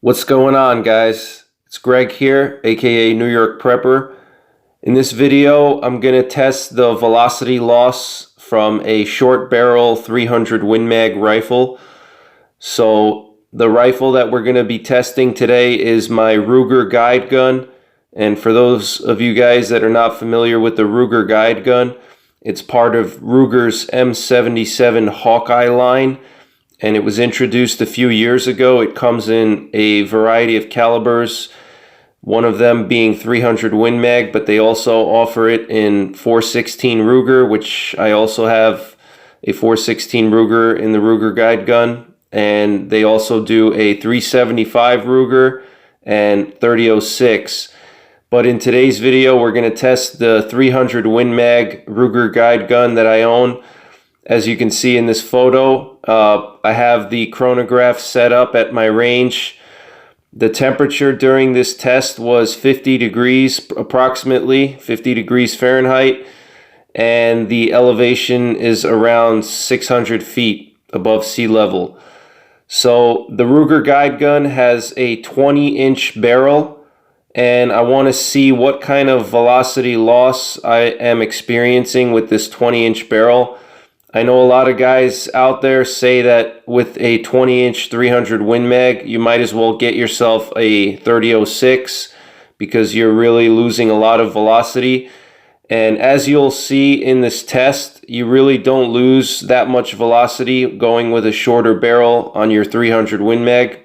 What's going on, guys? It's Greg here, aka NYPrepper. In this video, I'm going to test the velocity loss from a short barrel 300 Win Mag rifle. So the rifle that we're going to be testing today is my Ruger guide gun. And for those of you guys that are not familiar with the Ruger guide gun, it's part of Ruger's M77 Hawkeye line. And it was introduced a few years ago. It comes in a variety of calibers, one of them being 300 Win Mag, but they also offer it in 416 Ruger, which I also have a 416 Ruger in the Ruger guide gun. And they also do a 375 Ruger and 3006. But in today's video, we're going to test the 300 Win Mag Ruger guide gun that I own. As you can see in this photo, I have the chronograph set up at my range. The temperature during this test was 50 degrees, approximately 50 degrees Fahrenheit, and the elevation is around 600 feet above sea level. So the Ruger guide gun has a 20-inch barrel, and I want to see what kind of velocity loss I am experiencing with this 20-inch barrel. I know a lot of guys out there say that with a 20-inch 300 Win Mag, you might as well get yourself a 3006 because you're really losing a lot of velocity. And as you'll see in this test, you really don't lose that much velocity going with a shorter barrel on your 300 Win Mag.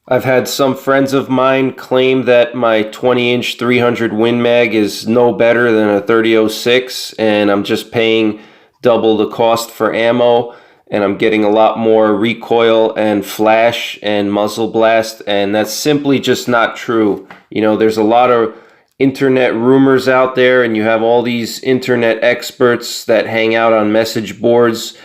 I've had some friends of mine claim that my 20-inch 300 Win Mag is no better than a 3006, and I'm just paying double the cost for ammo, and I'm getting a lot more recoil and flash and muzzle blast, and that's simply just not true. You know, there's a lot of internet rumors out there, and you have all these internet experts that hang out on message boards,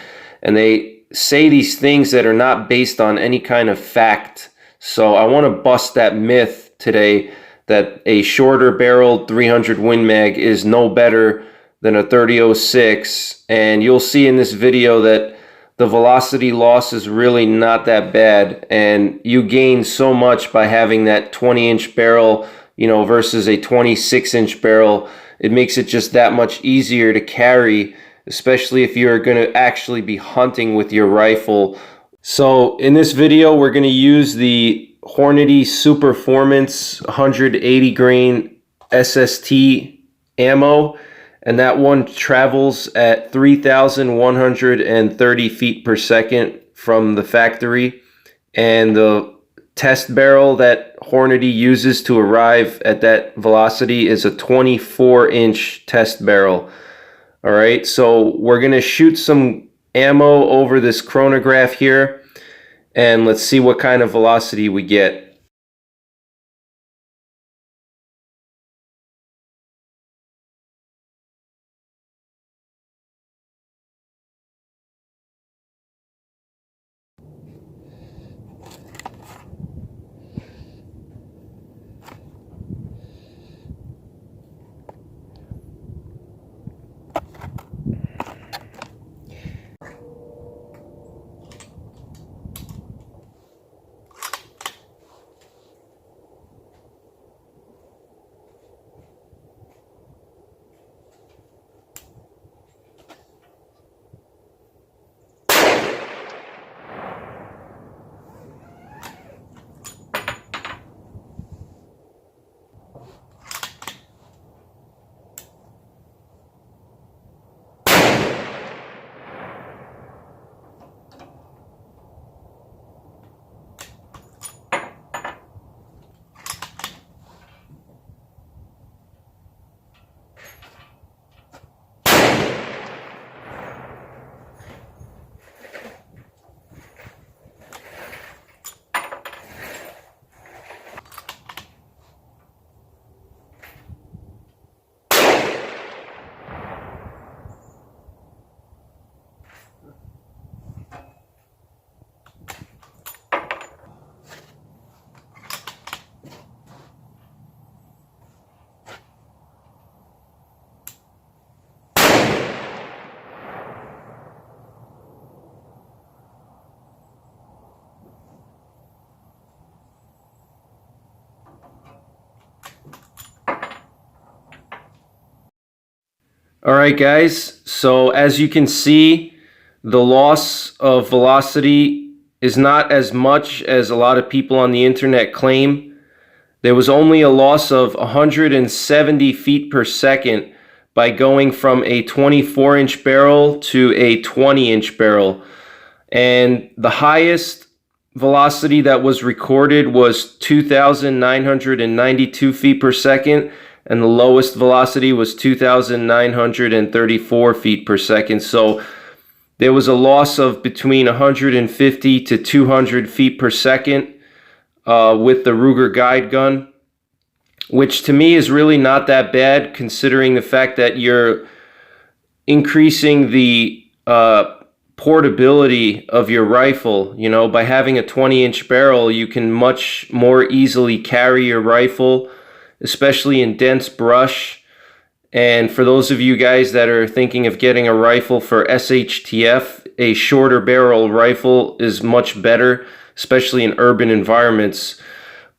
and they say these things that are not based on any kind of fact. So I want to bust that myth today that a shorter barreled 300 Win Mag is no better than a 3006, and you'll see in this video that the velocity loss is really not that bad, and you gain so much by having that 20-inch barrel, you know, versus a 26-inch barrel. It makes it just that much easier to carry, especially if you're going to actually be hunting with your rifle. So in this video, we're going to use the Hornady Superformance 180 grain SST ammo. And that one travels at 3,130 feet per second from the factory. And the test barrel that Hornady uses to arrive at that velocity is a 24-inch test barrel. All right, so we're going to shoot some ammo over this chronograph here, and let's see what kind of velocity we get. All right, guys, so as you can see, the loss of velocity is not as much as a lot of people on the internet claim. There was only a loss of 170 feet per second by going from a 24-inch barrel to a 20-inch barrel. And the highest velocity that was recorded was 2,992 feet per second, and the lowest velocity was 2,934 feet per second. So there was a loss of between 150 to 200 feet per second with the Ruger guide gun, which to me is really not that bad considering the fact that you're increasing the portability of your rifle. You know, by having a 20-inch barrel, you can much more easily carry your rifle, especially in dense brush. And for those of you guys that are thinking of getting a rifle for SHTF, a shorter barrel rifle is much better, especially in urban environments.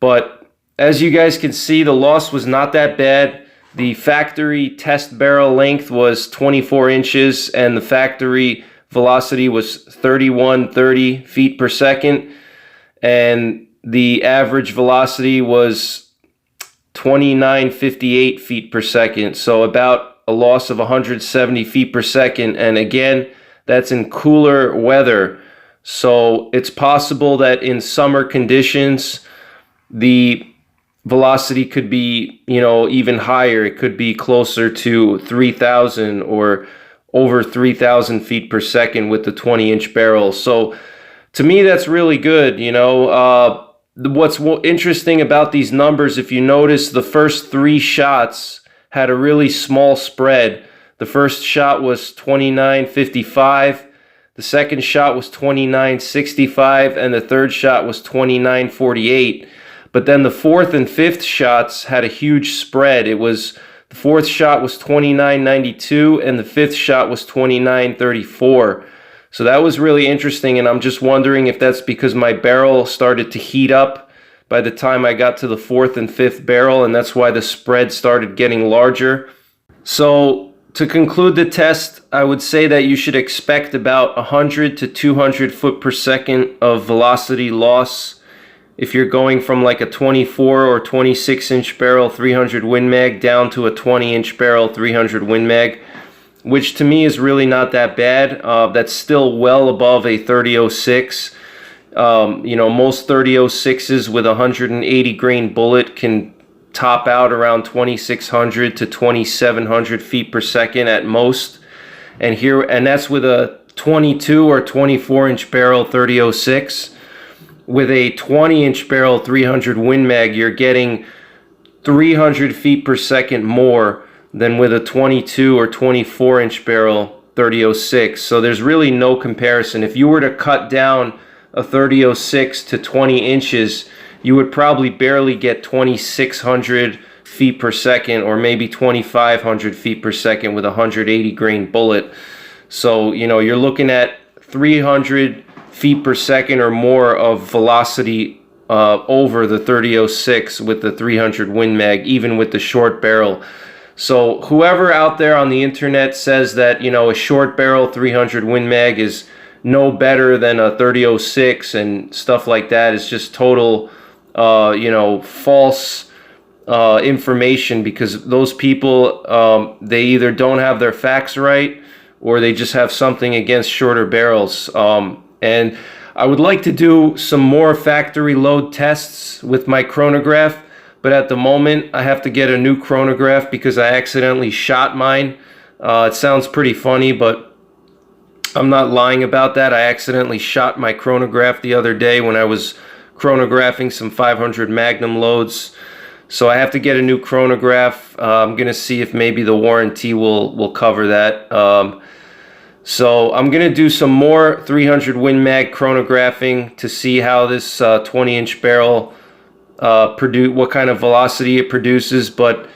But as you guys can see, the loss was not that bad. The factory test barrel length was 24 inches and the factory velocity was 3130 feet per second. And the average velocity was 2958 feet per second, so about a loss of 170 feet per second. And again, that's in cooler weather, so it's possible that in summer conditions the velocity could be, you know, even higher. It could be closer to 3,000 or over 3,000 feet per second with the 20-inch barrel. So to me, that's really good. You know, what's interesting about these numbers, if you notice, the first three shots had a really small spread. The first shot was 29.55, the second shot was 29.65, and the third shot was 29.48. But then the fourth and fifth shots had a huge spread. It was, the fourth shot was 29.92 and the fifth shot was 29.34. So that was really interesting, and I'm just wondering if that's because my barrel started to heat up by the time I got to the fourth and fifth barrel, and that's why the spread started getting larger. So to conclude the test, I would say that you should expect about 100 to 200 foot per second of velocity loss if you're going from like a 24 or 26-inch barrel 300 Win Mag down to a 20-inch barrel 300 Win Mag, which to me is really not that bad. That's still well above a 30-06. You know, most 30-06s with a 180 grain bullet can top out around 2,600 to 2,700 feet per second at most. And that's with a 22 or 24-inch barrel 30-06. With a 20-inch barrel 300 Win Mag, you're getting 300 feet per second more than with a 22 or 24-inch barrel 30-06. So there's really no comparison. If you were to cut down a 30-06 to 20 inches, you would probably barely get 2,600 feet per second or maybe 2,500 feet per second with a 180 grain bullet. So, you know, you're looking at 300 feet per second or more of velocity over the 30-06 with the 300 Win Mag, even with the short barrel. So whoever out there on the internet says that, you know, a short barrel 300 Win Mag is no better than a 30-06 and stuff like that is just total, you know, false information, because those people, they either don't have their facts right or they just have something against shorter barrels. And I would like to do some more factory load tests with my chronograph, but at the moment I have to get a new chronograph because I accidentally shot mine. It sounds pretty funny, but I'm not lying about that. I accidentally shot my chronograph the other day when I was chronographing some 500 Magnum loads. So I have to get a new chronograph. I'm going to see if maybe the warranty will cover that. So I'm going to do some more 300 Win Mag chronographing to see how this 20-inch barrel what kind of velocity it produces. But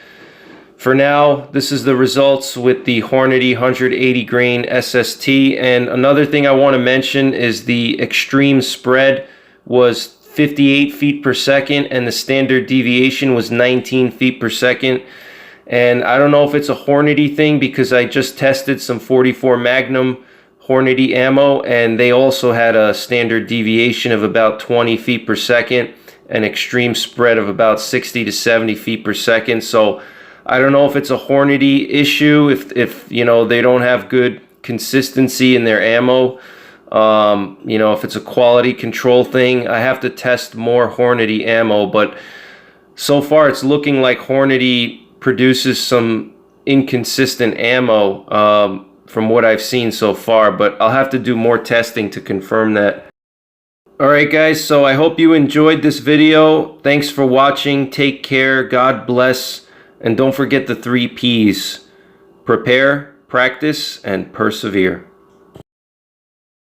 for now, this is the results with the Hornady 180 grain SST. And another thing I want to mention is the extreme spread was 58 feet per second and the standard deviation was 19 feet per second. And I don't know if it's a Hornady thing because I just tested some 44 Magnum Hornady ammo, and they also had a standard deviation of about 20 feet per second, an extreme spread of about 60 to 70 feet per second. So I don't know if it's a Hornady issue, if you know, they don't have good consistency in their ammo. You know, if it's a quality control thing. I have to test more Hornady ammo, but so far it's looking like Hornady produces some inconsistent ammo from what I've seen so far, but I'll have to do more testing to confirm that. Alright guys, so I hope you enjoyed this video. Thanks for watching. Take care. God bless. And don't forget the 3 P's. Prepare, practice, and persevere.